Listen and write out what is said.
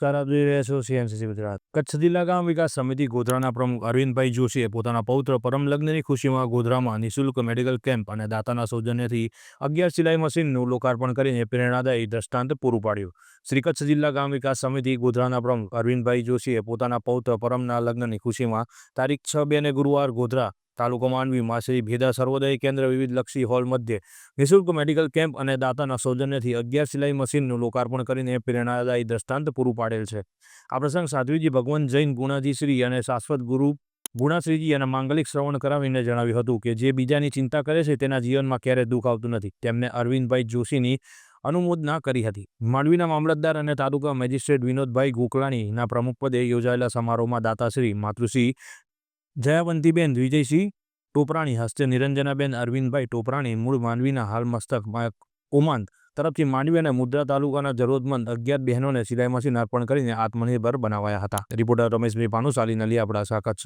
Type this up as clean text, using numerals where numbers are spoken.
નમસ્કાર, આપ જોઈ રહ્યા છો સીએનસીસી ગુજરાત. કચ્છ જિલ્લા ગામ વિકાસ સમિતિ ગોધરાના પ્રમુખ અરવિંદભાઈ જોશીએ પોતાના પૌત્ર પરમ લગ્નની ખુશીમાં ગોધરામાં નિઃશુલ્ક મેડિકલ કેમ્પ અને દાતાના સૌજન્યથી 11 સિલાઈ મશીનનું લોકાર્પણ કરીને પ્રેરણાદાયી દ્રષ્ટાંત પૂરું પાડ્યું. શ્રી કચ્છ જિલ્લા ગામ વિકાસ સમિતિ ગોધરાના પ્રમુખ અરવિંદભાઈ જોશીએ પોતાના પૌત્ર પરમના લગ્નની ખુશીમાં તારીખ 6/2 ને ગુરુવાર ગોધરા તાલુકો માંડવીમાં શ્રી ભેદા સર્વોદય કેન્દ્ર વિવિધલક્ષી હોલ મધ્યે નિઃશુલ્ક મેડિકલ કેમ્પ અને દાતાના સૌજન્યથી 11 સિલાઈ મશીનનું લોકાર્પણ કરીને પ્રેરણાદાયી દ્રષ્ટાંત પૂરું પાડેલ છે. આ પ્રસંગ સાધ્વીજી ભગવંત જૈન ગુણાજીશ્રી અને શાશ્વત ગુરુ ગુણાશ્રીજી અને માંગલિક શ્રવણ કરાવીને જણાવ્યું હતું કે જે બીજાની ચિંતા કરે છે તેના જીવનમાં ક્યારેય દુઃખ આવતું નથી. તેમને અરવિંદભાઈ જોશીની અનુમોદના કરી હતી. માંડવીના મામલતદાર અને તાલુકા મેજિસ્ટ્રેટ વિનોદભાઈ ગોકલાણીના પ્રમુખપદે યોજાયેલા સમારોહમાં દાતાશ્રી માતૃશ્રી જયાવંતીબેન વિજયસિંહ ટોપરાણી હસ્તે નિરંજનાબેન અરવિંદભાઈ ટોપરાણી મૂળ માંડવીના હાલ મસ્તક ઓમાન તરફથી માંડવી અને મુદ્રા તાલુકાના જરૂરતમંદ 11 બહેનોને સિલાઈ મશીન અર્પણ કરીને આત્મનિર્ભર બનાવાયા હતા. રિપોર્ટર રમેશભાઈ ભાનુશાલી, નલિયાપડા, કચ્છ.